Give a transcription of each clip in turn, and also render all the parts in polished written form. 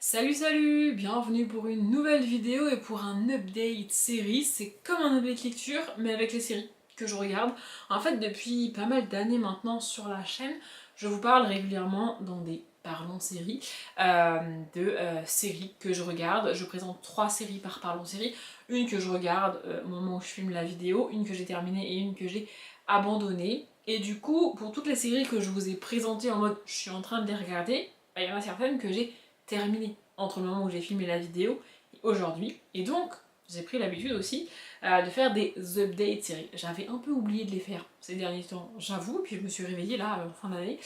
Salut, bienvenue pour une nouvelle vidéo et pour un update série. C'est comme un update lecture mais avec les séries que je regarde. En fait depuis pas mal d'années maintenant sur la chaîne, je vous parle régulièrement dans des Parlons séries de séries que je regarde. Je présente 3 séries par Parlons série. Une que je regarde au moment où je filme la vidéo, une que j'ai terminée et une que j'ai abandonnée. Et du coup, pour toutes les séries que je vous ai présentées en mode je suis en train de les regarder, il y en a certaines que j'ai terminé entre le moment où j'ai filmé la vidéo et aujourd'hui. Et donc, j'ai pris l'habitude aussi de faire des updates séries. J'avais un peu oublié de les faire ces derniers temps, j'avoue, puis je me suis réveillée là, en fin d'année,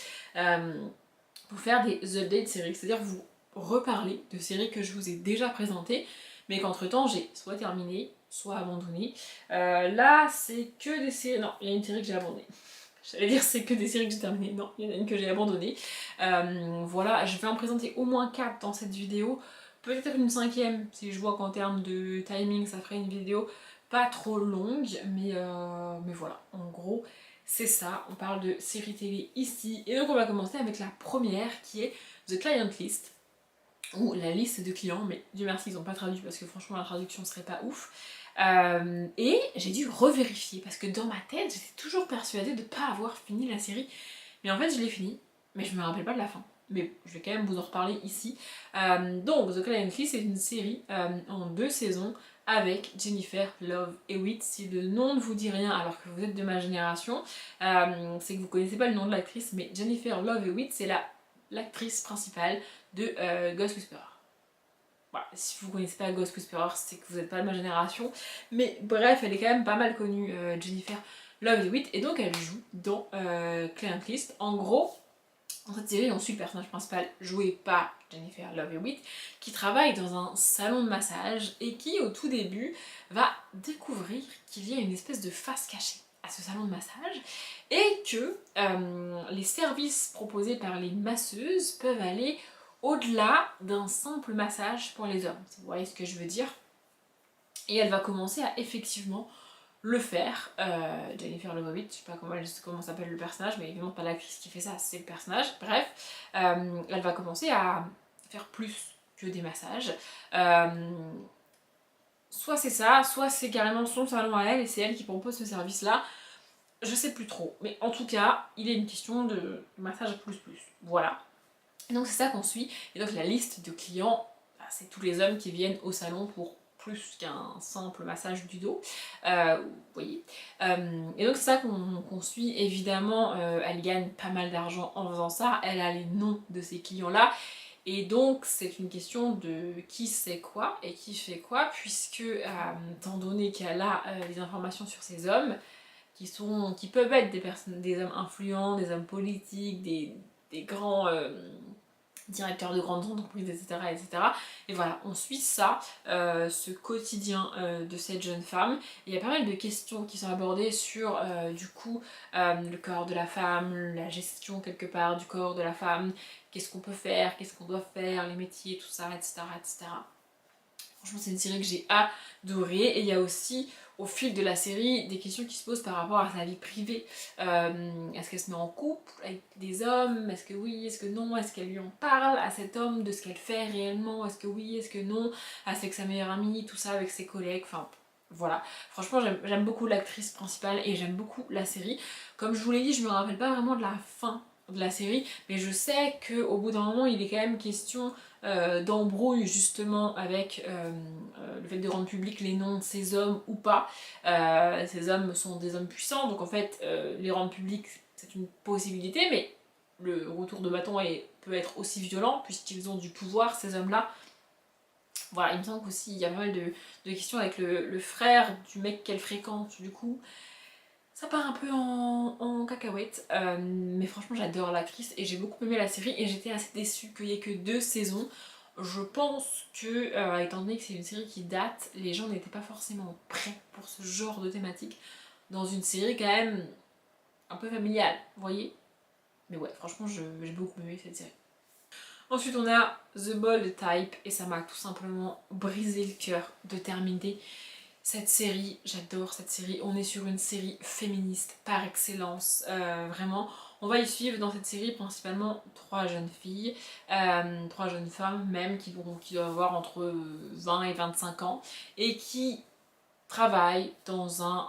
pour faire des updates séries. C'est-à-dire vous reparler de séries que je vous ai déjà présentées, mais qu'entre temps j'ai soit terminé, soit abandonné. Là, c'est que des séries... Non, il y a une série que j'ai abandonnée. J'allais dire c'est que des séries que j'ai terminées, non, il y en a une que j'ai abandonnée. Voilà, je vais en présenter au moins 4 dans cette vidéo, peut-être une cinquième, si je vois qu'en termes de timing ça ferait une vidéo pas trop longue, mais voilà, en gros c'est ça, on parle de séries télé ici, et donc on va commencer avec la première qui est The Client List, ou la liste de clients, mais Dieu merci ils n'ont pas traduit parce que franchement la traduction serait pas ouf. Et j'ai dû revérifier parce que dans ma tête j'étais toujours persuadée de ne pas avoir fini la série. Mais en fait je l'ai fini, mais je me rappelle pas de la fin. Mais je vais quand même vous en reparler ici. Donc The Client List c'est une série en 2 saisons avec Jennifer Love Hewitt. Si le nom ne vous dit rien alors que vous êtes de ma génération, c'est que vous connaissez pas le nom de l'actrice, mais Jennifer Love Hewitt c'est l'actrice principale de Ghost Whisperer. Voilà, si vous connaissez pas Ghost Whisperer, c'est que vous n'êtes pas de ma génération. Mais bref, elle est quand même pas mal connue, Jennifer Love Hewitt, et donc elle joue dans Client List. En gros, dans cette série, on suit le personnage principal joué par Jennifer Love Hewitt, qui travaille dans un salon de massage et qui, au tout début, va découvrir qu'il y a une espèce de face cachée à ce salon de massage et que les services proposés par les masseuses peuvent aller au-delà d'un simple massage pour les hommes. Vous voyez ce que je veux dire? Et elle va commencer à effectivement le faire. Jennifer Love Hewitt, je sais pas comment s'appelle le personnage, mais évidemment pas l'actrice qui fait ça, c'est le personnage. Bref, elle va commencer à faire plus que des massages. Soit c'est ça, soit c'est carrément son salon à elle et c'est elle qui propose ce service-là. Je sais plus trop, mais en tout cas, il est une question de massage plus plus. Voilà. Donc c'est ça qu'on suit. Et donc la liste de clients, c'est tous les hommes qui viennent au salon pour plus qu'un simple massage du dos. Vous voyez. Et donc c'est ça qu'on suit. Évidemment, elle gagne pas mal d'argent en faisant ça. Elle a les noms de ces clients-là. Et donc c'est une question de qui sait quoi et qui fait quoi, puisque étant donné qu'elle a les informations sur ces hommes, qui peuvent être des hommes influents, des hommes politiques, des grands directeurs de grandes entreprises, etc. etc. Et voilà, on suit ça, ce quotidien de cette jeune femme. Et il y a pas mal de questions qui sont abordées sur, du coup, le corps de la femme, la gestion quelque part du corps de la femme, qu'est-ce qu'on peut faire, qu'est-ce qu'on doit faire, les métiers, tout ça, etc. etc. Franchement, c'est une série que j'ai adorée. Et il y a aussi, au fil de la série, des questions qui se posent par rapport à sa vie privée. Est-ce qu'elle se met en couple avec des hommes? Est-ce que oui? Est-ce que non? Est-ce qu'elle lui en parle à cet homme de ce qu'elle fait réellement? Est-ce que oui? Est-ce que non? Avec sa meilleure amie, tout ça, avec ses collègues, enfin... Voilà, franchement j'aime beaucoup l'actrice principale et j'aime beaucoup la série. Comme je vous l'ai dit, je me rappelle pas vraiment de la fin de la série, mais je sais qu'au bout d'un moment il est quand même question d'embrouille justement avec le fait de rendre public les noms de ces hommes ou pas. Ces hommes sont des hommes puissants, donc en fait les rendre publics c'est une possibilité, mais le retour de bâton peut être aussi violent puisqu'ils ont du pouvoir ces hommes-là. Voilà, il me semble qu'aussi il y a pas mal de questions avec le frère du mec qu'elle fréquente, du coup ça part un peu en cacahuète, mais franchement j'adore l'actrice et j'ai beaucoup aimé la série et j'étais assez déçue qu'il n'y ait que 2 saisons. Je pense que, étant donné que c'est une série qui date, les gens n'étaient pas forcément prêts pour ce genre de thématique dans une série quand même un peu familiale, vous voyez. Mais ouais, franchement j'ai beaucoup aimé cette série. Ensuite on a The Bold Type et ça m'a tout simplement brisé le cœur de terminer cette série. J'adore cette série, on est sur une série féministe par excellence, vraiment On va y suivre dans cette série principalement 3 jeunes filles, 3 jeunes femmes même qui doivent avoir entre 20 et 25 ans et qui travaillent dans un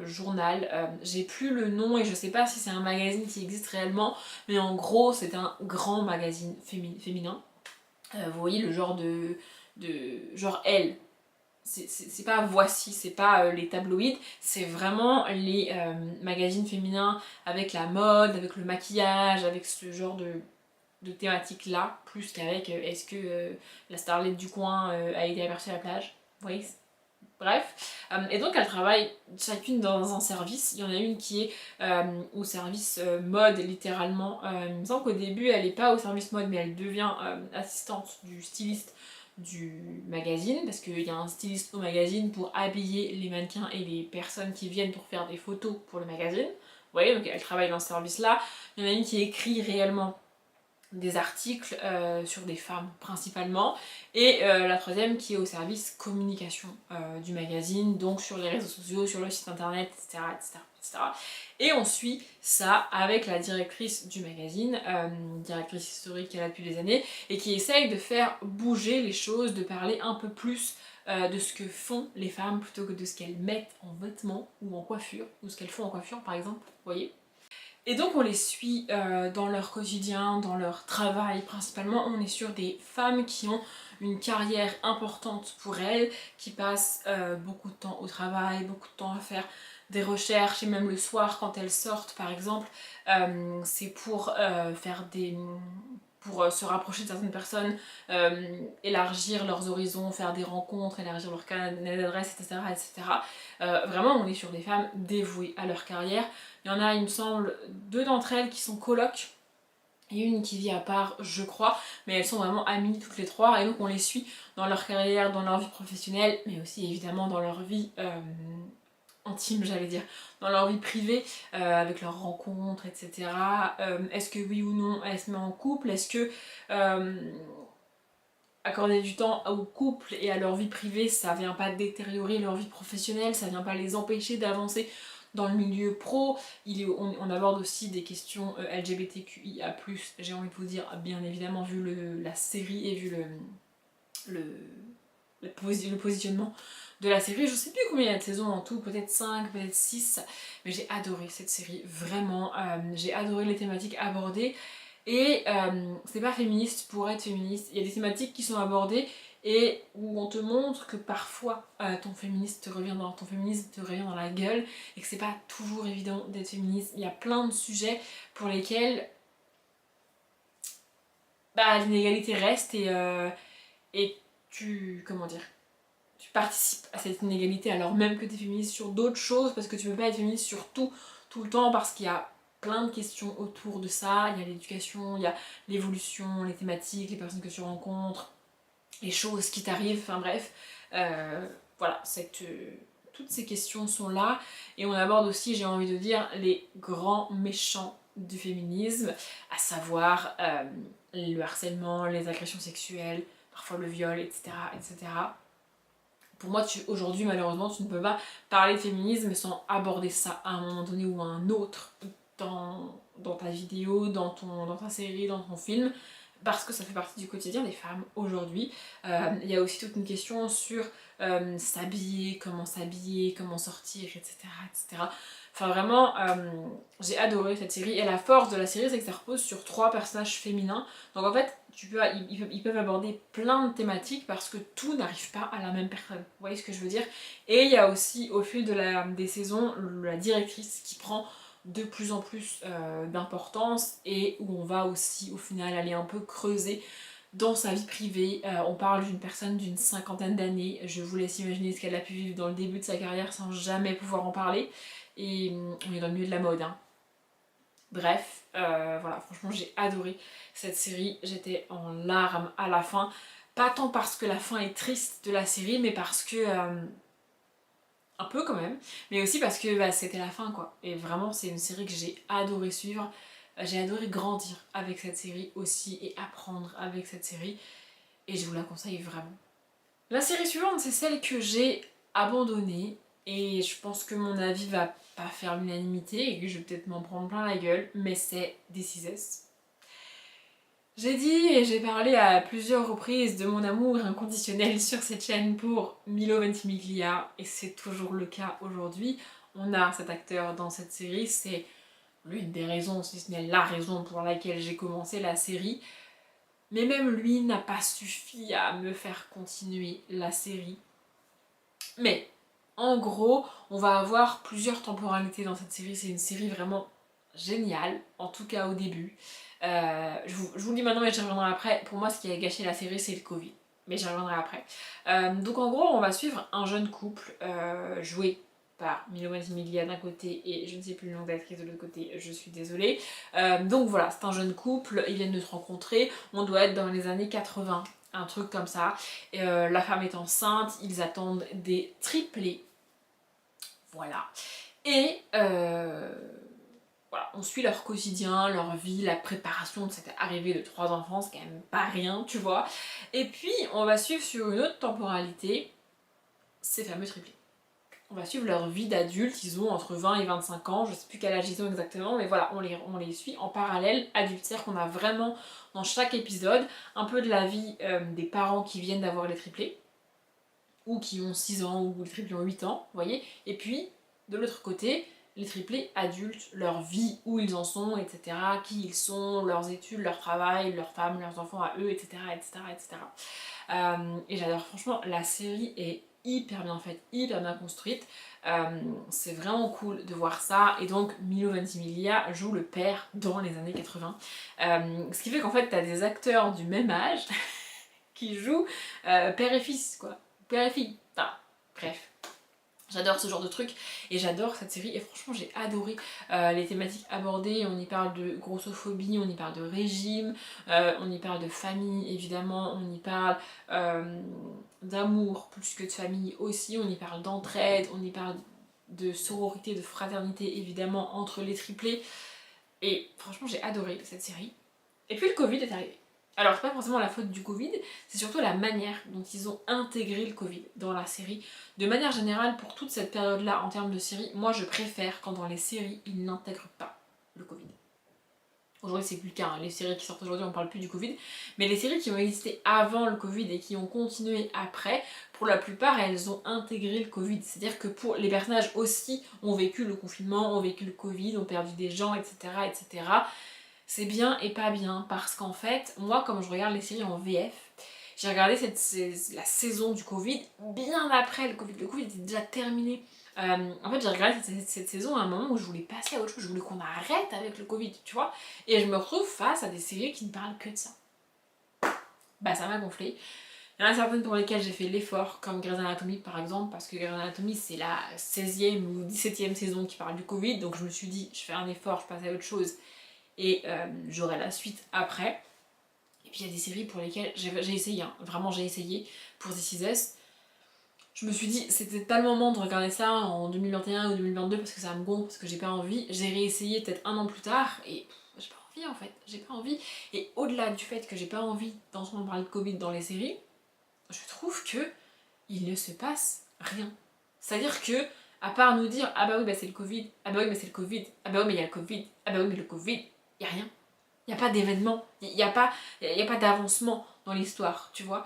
journal. J'ai plus le nom et je sais pas si c'est un magazine qui existe réellement, mais en gros c'est un grand magazine féminin. Vous voyez le genre genre Elle. C'est pas Voici, c'est pas les tabloïds, c'est vraiment les magazines féminins avec la mode, avec le maquillage, avec ce genre de thématique là, plus qu'avec est-ce que la starlette du coin a été aperçue à la plage. Vous voyez. Bref, et donc elles travaillent chacune dans un service. Il y en a une qui est au service mode littéralement. Il me semble qu'au début elle n'est pas au service mode mais elle devient assistante du styliste du magazine parce qu'il y a un styliste au magazine pour habiller les mannequins et les personnes qui viennent pour faire des photos pour le magazine. Vous voyez, donc elle travaille dans ce service là. Il y en a une qui écrit réellement des articles sur des femmes principalement, et la troisième qui est au service communication du magazine, donc sur les réseaux sociaux, sur le site internet, etc. etc., etc. Et on suit ça avec la directrice du magazine, directrice historique qu'elle a depuis des années, et qui essaye de faire bouger les choses, de parler un peu plus de ce que font les femmes plutôt que de ce qu'elles mettent en vêtements ou en coiffure, ou ce qu'elles font en coiffure par exemple, vous voyez. Et donc on les suit dans leur quotidien, dans leur travail principalement. On est sur des femmes qui ont une carrière importante pour elles, qui passent beaucoup de temps au travail, beaucoup de temps à faire des recherches, et même le soir quand elles sortent par exemple, c'est pour faire des... pour se rapprocher de certaines personnes, élargir leurs horizons, faire des rencontres, élargir leur carnet d'adresse, etc. etc. Vraiment on est sur des femmes dévouées à leur carrière. Il y en a, il me semble, 2 d'entre elles qui sont colocs et une qui vit à part, je crois, mais elles sont vraiment amies toutes les 3 et donc on les suit dans leur carrière, dans leur vie professionnelle, mais aussi évidemment dans leur vie intime, j'allais dire, dans leur vie privée, avec leurs rencontres, etc. Est-ce que oui ou non elles se mettent en couple? Est-ce que accorder du temps au couple et à leur vie privée, ça vient pas détériorer leur vie professionnelle, ça vient pas les empêcher d'avancer dans le milieu pro? On aborde aussi des questions LGBTQIA+, j'ai envie de vous dire, bien évidemment, vu la série et vu le positionnement de la série. Je sais plus combien il y a de saisons en tout, peut-être 5, peut-être 6, mais j'ai adoré cette série, vraiment. J'ai adoré les thématiques abordées. Et c'est pas féministe pour être féministe. Il y a des thématiques qui sont abordées et où on te montre que parfois ton féminisme te revient dans la gueule et que c'est pas toujours évident d'être féministe. Il y a plein de sujets pour lesquels l'inégalité reste et comment dire, tu participes à cette inégalité alors même que tu es féministe sur d'autres choses, parce que tu peux pas être féministe sur tout le temps, parce qu'il y a plein de questions autour de ça. Il y a l'éducation, il y a l'évolution, les thématiques, les personnes que tu rencontres, les choses qui t'arrivent, enfin bref. Voilà, toutes ces questions sont là, et on aborde aussi, j'ai envie de dire, les grands méchants du féminisme, à savoir le harcèlement, les agressions sexuelles, parfois le viol, etc. etc. Pour moi, aujourd'hui, malheureusement, tu ne peux pas parler de féminisme sans aborder ça à un moment donné ou à un autre dans ta vidéo, dans ta série, dans ton film, parce que ça fait partie du quotidien des femmes aujourd'hui. Il y a aussi toute une question sur s'habiller, comment sortir, etc. etc. Enfin vraiment, j'ai adoré cette série, et la force de la série c'est que ça repose sur 3 personnages féminins. Donc en fait, ils peuvent aborder plein de thématiques parce que tout n'arrive pas à la même personne. Vous voyez ce que je veux dire? Et il y a aussi au fil des saisons la directrice qui prend de plus en plus d'importance, et où on va aussi au final aller un peu creuser dans sa vie privée. On parle d'une personne d'une 50aine d'années, je vous laisse imaginer ce qu'elle a pu vivre dans le début de sa carrière sans jamais pouvoir en parler, et on est dans le milieu de la mode, hein. Bref, voilà, franchement j'ai adoré cette série, j'étais en larmes à la fin, pas tant parce que la fin est triste de la série, mais parce que un peu quand même, mais aussi parce que c'était la fin quoi. Et vraiment c'est une série que j'ai adoré suivre, j'ai adoré grandir avec cette série aussi et apprendre avec cette série, et je vous la conseille vraiment. La série suivante c'est celle que j'ai abandonnée et je pense que mon avis va pas faire l'unanimité et que je vais peut-être m'en prendre plein la gueule, mais c'est This Is Us. J'ai dit et j'ai parlé à plusieurs reprises de mon amour inconditionnel sur cette chaîne pour Milo Ventimiglia et c'est toujours le cas aujourd'hui. On a cet acteur dans cette série, c'est l'une des raisons, si ce n'est la raison pour laquelle j'ai commencé la série. Mais même lui n'a pas suffi à me faire continuer la série. Mais en gros, on va avoir plusieurs temporalités dans cette série. C'est une série vraiment géniale, en tout cas au début. Je vous le dis maintenant, mais j'y reviendrai après. Pour moi, ce qui a gâché la série, c'est le Covid. Mais j'y reviendrai après. Donc en gros, on va suivre un jeune couple joué par Milo Ventimiglia d'un côté et je ne sais plus le nom d'actrice de l'autre côté, je suis désolée. Donc voilà, c'est un jeune couple, ils viennent de se rencontrer, on doit être dans les années 80, un truc comme ça. La femme est enceinte, ils attendent des triplés. Voilà. Et voilà, on suit leur quotidien, leur vie, la préparation de cette arrivée de 3 enfants, c'est quand même pas rien, tu vois. Et puis, on va suivre sur une autre temporalité ces fameux triplés. On va suivre leur vie d'adultes, ils ont entre 20 et 25 ans, je sais plus quel âge ils ont exactement, mais voilà, on les suit en parallèle adultes. C'est-à-dire qu'on a vraiment, dans chaque épisode, un peu de la vie des parents qui viennent d'avoir les triplés, ou qui ont 6 ans, ou les triplés ont 8 ans, vous voyez. Et puis, de l'autre côté, les triplés adultes, leur vie, où ils en sont, etc., qui ils sont, leurs études, leur travail, leurs femmes, leurs enfants à eux, etc., etc., etc. Et j'adore, franchement, la série est hyper bien faite, hyper bien construite. C'est vraiment cool de voir ça. Et donc, Milo Ventimiglia joue le père dans les années 80. Ce qui fait qu'en fait, t'as des acteurs du même âge qui jouent père et fils, quoi. Père et fille. Enfin, bref. J'adore ce genre de truc et j'adore cette série et franchement j'ai adoré les thématiques abordées. On y parle de grossophobie, on y parle de régime, on y parle de famille évidemment, on y parle d'amour plus que de famille aussi, on y parle d'entraide, on y parle de sororité, de fraternité évidemment entre les triplés. Et franchement j'ai adoré cette série. Et puis le Covid est arrivé. Alors c'est pas forcément la faute du Covid, c'est surtout la manière dont ils ont intégré le Covid dans la série. De manière générale, pour toute cette période-là en termes de série, moi je préfère quand dans les séries ils n'intègrent pas le Covid. Aujourd'hui c'est plus le cas, hein. Les séries qui sortent aujourd'hui on parle plus du Covid, mais les séries qui ont existé avant le Covid et qui ont continué après, pour la plupart elles ont intégré le Covid. C'est-à-dire que pour les personnages aussi ont vécu le confinement, ont vécu le Covid, ont perdu des gens, etc. etc. C'est bien et pas bien parce qu'en fait, moi comme je regarde les séries en VF, j'ai regardé la saison du Covid bien après le Covid. Le Covid était déjà terminé. En fait, j'ai regardé cette saison à un moment où je voulais passer à autre chose, je voulais qu'on arrête avec le Covid, tu vois. Et je me retrouve face à des séries qui ne parlent que de ça. Bah ça m'a gonflé. Il y en a certaines pour lesquelles j'ai fait l'effort, comme Grey's Anatomy par exemple, parce que Grey's Anatomy c'est la 16e ou 17e saison qui parle du Covid, donc je me suis dit, je fais un effort, je passe à autre chose et j'aurai la suite après. Et puis il y a des séries pour lesquelles j'ai essayé, hein, vraiment j'ai essayé pour This Is Us. Je me suis dit c'était pas le moment de regarder ça en 2021 ou 2022 parce que ça me gonfle, parce que j'ai pas envie. J'ai réessayé peut-être un an plus tard et j'ai pas envie en fait, j'ai pas envie. Et au-delà du fait que j'ai pas envie d'entendre parler de Covid dans les séries, je trouve que il ne se passe rien. C'est-à-dire que, à part nous dire ah bah oui bah c'est le Covid, ah bah oui mais c'est le Covid, ah bah oui mais il y a le Covid, ah bah oui mais le Covid, il y a rien. Il n'y a pas d'événement, il n'y a pas d'avancement dans l'histoire, tu vois.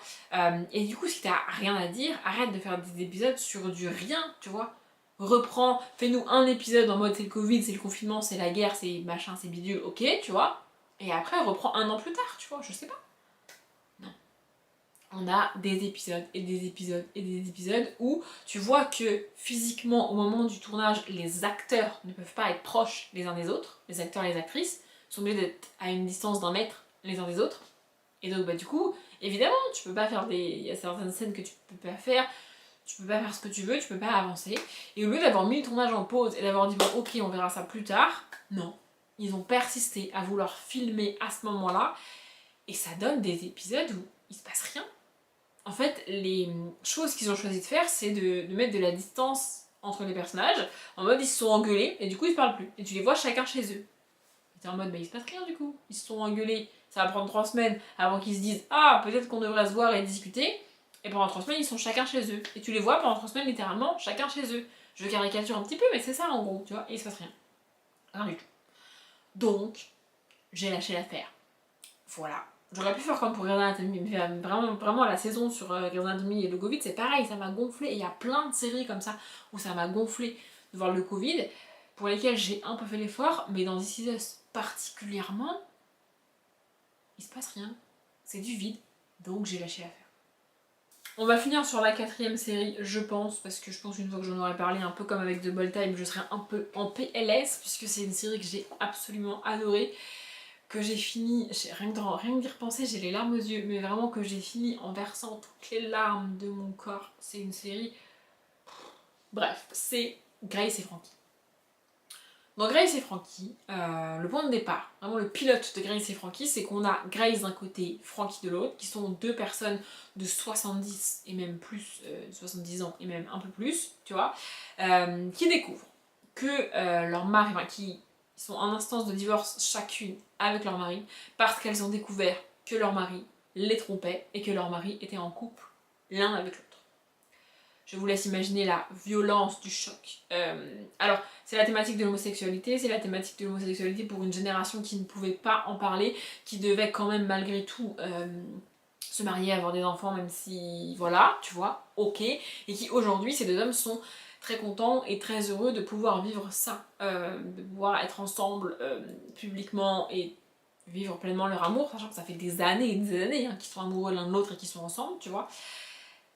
Et du coup, si t'as rien à dire, arrête de faire des épisodes sur du rien, tu vois. Reprends, fais-nous un épisode en mode c'est le Covid, c'est le confinement, c'est la guerre, c'est machin, c'est bidule, ok, tu vois. Et après, reprends un an plus tard, tu vois, je sais pas. Non. On a des épisodes et des épisodes et des épisodes où tu vois que physiquement, au moment du tournage, les acteurs ne peuvent pas être proches les uns des autres, les acteurs et les actrices sont obligés d'être à une distance d'1 mètre les uns des autres. Et donc bah du coup, évidemment, tu peux pas faire des... Il y a certaines scènes que tu peux pas faire, tu peux pas faire ce que tu veux, tu peux pas avancer. Et au lieu d'avoir mis le tournage en pause et d'avoir dit bon ok on verra ça plus tard, non. Ils ont persisté à vouloir filmer à ce moment-là et ça donne des épisodes où il se passe rien. En fait, les choses qu'ils ont choisi de faire, c'est de mettre de la distance entre les personnages, en mode ils se sont engueulés et du coup ils se parlent plus. Et tu les vois chacun chez eux. T'es en mode, bah il se passe rien du coup. Ils se sont engueulés, ça va prendre 3 semaines avant qu'ils se disent, ah peut-être qu'on devrait se voir et discuter. Et pendant 3 semaines, ils sont chacun chez eux. Et tu les vois pendant 3 semaines, littéralement, chacun chez eux. Je caricature un petit peu, mais c'est ça en gros, tu vois, et il se passe rien. Rien du tout. Donc, j'ai lâché l'affaire. Voilà. J'aurais pu faire comme pour Grey's Anatomy, mais vraiment la saison sur Grey's Anatomy et le Covid, c'est pareil, ça m'a gonflé. Et il y a plein de séries comme ça où ça m'a gonflé de voir le Covid, pour lesquelles j'ai un peu fait l'effort, mais dans This Is Us particulièrement, il se passe rien. C'est du vide. Donc j'ai lâché l'affaire. On va finir sur la 4ème série, je pense, parce que je pense une fois que j'en aurais parlé, un peu comme avec The Bold Time, je serai un peu en PLS, puisque c'est une série que j'ai absolument adorée, que j'ai fini, rien que d'y repenser, j'ai les larmes aux yeux, mais vraiment que j'ai fini en versant toutes les larmes de mon corps. C'est une série... Bref, c'est Grace et Frankie. Dans Grace et Frankie, le point de départ, vraiment le pilote de Grace et Frankie, c'est qu'on a Grace d'un côté, Frankie de l'autre, qui sont deux personnes de 70 et même plus, 70 ans et même un peu plus, tu vois, qui découvrent que leur mari, enfin, qui sont en instance de divorce chacune avec leur mari, parce qu'elles ont découvert que leur mari les trompait et que leur mari était en couple l'un avec l'autre. Je vous laisse imaginer la violence du choc. Alors, c'est la thématique de l'homosexualité, c'est la thématique de l'homosexualité pour une génération qui ne pouvait pas en parler, qui devait quand même malgré tout se marier, avoir des enfants, même si, voilà, tu vois, ok, et qui aujourd'hui, ces deux hommes sont très contents et très heureux de pouvoir vivre ça, de pouvoir être ensemble publiquement et vivre pleinement leur amour, sachant que ça fait des années et des années qu'ils sont amoureux l'un de l'autre et qu'ils sont ensemble, tu vois.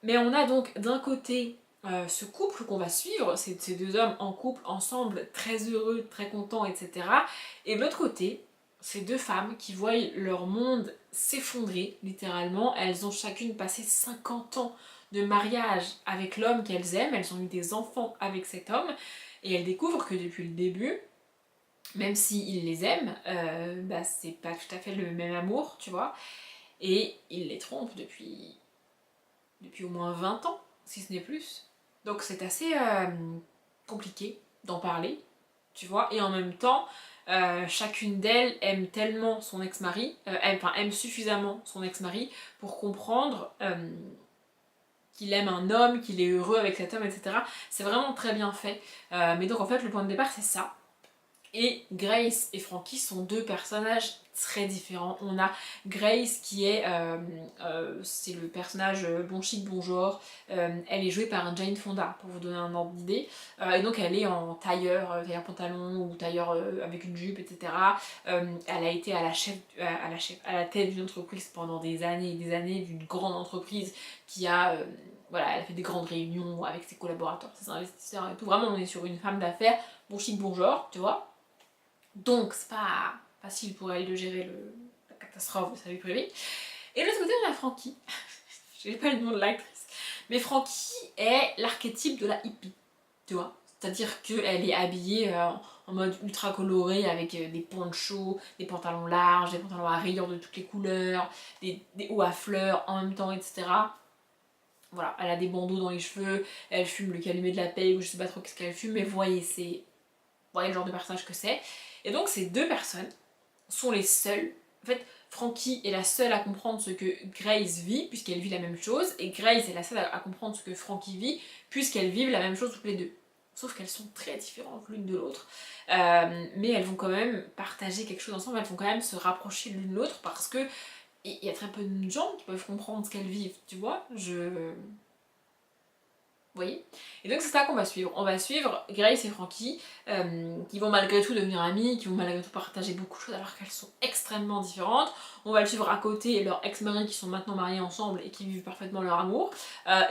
Mais on a donc d'un côté ce couple qu'on va suivre, ces deux hommes en couple, ensemble, très heureux, très contents, etc. Et de l'autre côté, ces deux femmes qui voient leur monde s'effondrer, littéralement. Elles ont chacune passé 50 ans de mariage avec l'homme qu'elles aiment, elles ont eu des enfants avec cet homme, et elles découvrent que depuis le début, même s'il les aime, c'est pas tout à fait le même amour, tu vois, et il les trompe depuis au moins 20 ans, si ce n'est plus. Donc c'est assez compliqué d'en parler, tu vois, et en même temps, chacune d'elles aime tellement son ex-mari, aime suffisamment son ex-mari pour comprendre qu'il aime un homme, qu'il est heureux avec cet homme, etc. C'est vraiment très bien fait. Mais donc en fait, le point de départ, c'est ça. Et Grace et Frankie sont deux personnages très différents. On a Grace qui est, c'est le personnage bon chic, bon genre. Elle est jouée par Jane Fonda, pour vous donner un ordre d'idée. Et donc elle est en tailleur pantalon ou tailleur avec une jupe, etc. Elle a été à la tête d'une entreprise pendant des années et des années, d'une grande entreprise qui a... voilà, elle a fait des grandes réunions avec ses collaborateurs, ses investisseurs et tout. Vraiment, on est sur une femme d'affaires, bon chic, bon genre, tu vois. Donc c'est pas facile pour elle de gérer la catastrophe de sa vie privée. Et de l'autre côté, on a Frankie. J'ai pas le nom de l'actrice. Mais Frankie est l'archétype de la hippie, tu vois. C'est-à-dire qu'elle est habillée en mode ultra coloré avec des ponchos, des pantalons larges, des pantalons à rayures de toutes les couleurs, des hauts à fleurs en même temps, etc. Voilà, elle a des bandeaux dans les cheveux, elle fume le calumet de la paix ou je sais pas trop qu'est-ce qu'elle fume, mais voyez le genre de personnage que c'est. Et donc ces deux personnes sont les seules. En fait, Frankie est la seule à comprendre ce que Grace vit, puisqu'elle vit la même chose, et Grace est la seule à comprendre ce que Frankie vit, puisqu'elles vivent la même chose toutes les deux. Sauf qu'elles sont très différentes l'une de l'autre, mais elles vont quand même partager quelque chose ensemble, elles vont quand même se rapprocher l'une de l'autre, parce que il y a très peu de gens qui peuvent comprendre ce qu'elles vivent, tu vois. Vous voyez? Et donc c'est ça qu'on va suivre. On va suivre Grace et Frankie, qui vont malgré tout devenir amies, qui vont malgré tout partager beaucoup de choses alors qu'elles sont extrêmement différentes. On va le suivre à côté leurs ex-maris qui sont maintenant mariés ensemble et qui vivent parfaitement leur amour.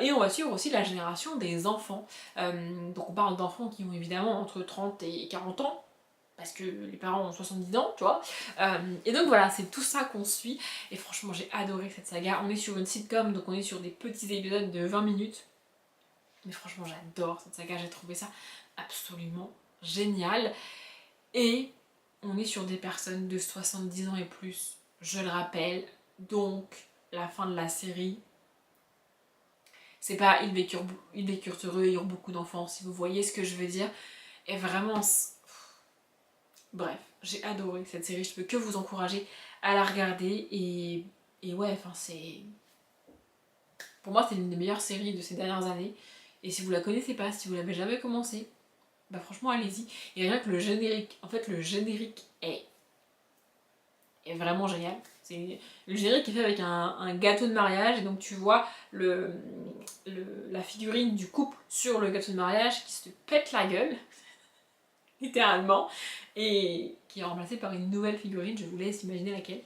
Et on va suivre aussi la génération des enfants. Donc on parle d'enfants qui ont évidemment entre 30 et 40 ans. Parce que les parents ont 70 ans, tu vois. Et donc voilà, c'est tout ça qu'on suit. Et franchement, j'ai adoré cette saga. On est sur une sitcom, donc on est sur des petits épisodes de 20 minutes. Mais franchement, j'adore cette saga, j'ai trouvé ça absolument génial. Et on est sur des personnes de 70 ans et plus, je le rappelle. Donc, la fin de la série, c'est pas ils vécurent heureux et eurent beaucoup d'enfants, si vous voyez ce que je veux dire. Et vraiment, bref, j'ai adoré cette série, je peux que vous encourager à la regarder. Et ouais, enfin c'est... Pour moi, c'est l'une des meilleures séries de ces dernières années. Et si vous la connaissez pas, si vous l'avez jamais commencé, bah franchement allez-y. Et rien que le générique, en fait le générique est vraiment génial. Le générique est fait avec un gâteau de mariage et donc tu vois la figurine du couple sur le gâteau de mariage qui se pète la gueule, littéralement, et qui est remplacée par une nouvelle figurine, je vous laisse imaginer laquelle.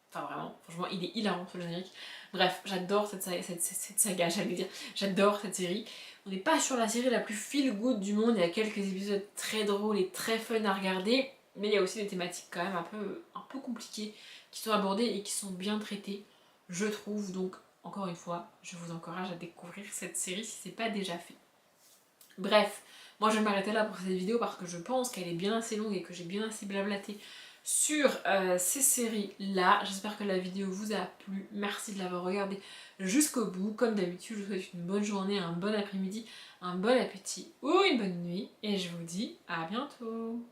Enfin vraiment, franchement il est hilarant ce générique. Bref, j'adore cette saga, j'allais dire, j'adore cette série. On n'est pas sur la série la plus feel good du monde, il y a quelques épisodes très drôles et très fun à regarder, mais il y a aussi des thématiques quand même un peu compliquées qui sont abordées et qui sont bien traitées, je trouve. Donc encore une fois, je vous encourage à découvrir cette série si c'est pas déjà fait. Bref, moi je vais m'arrêter là pour cette vidéo parce que je pense qu'elle est bien assez longue et que j'ai bien assez blablaté sur ces séries-là. J'espère que la vidéo vous a plu. Merci de l'avoir regardée jusqu'au bout. Comme d'habitude, je vous souhaite une bonne journée, un bon après-midi, un bon appétit ou une bonne nuit. Et je vous dis à bientôt.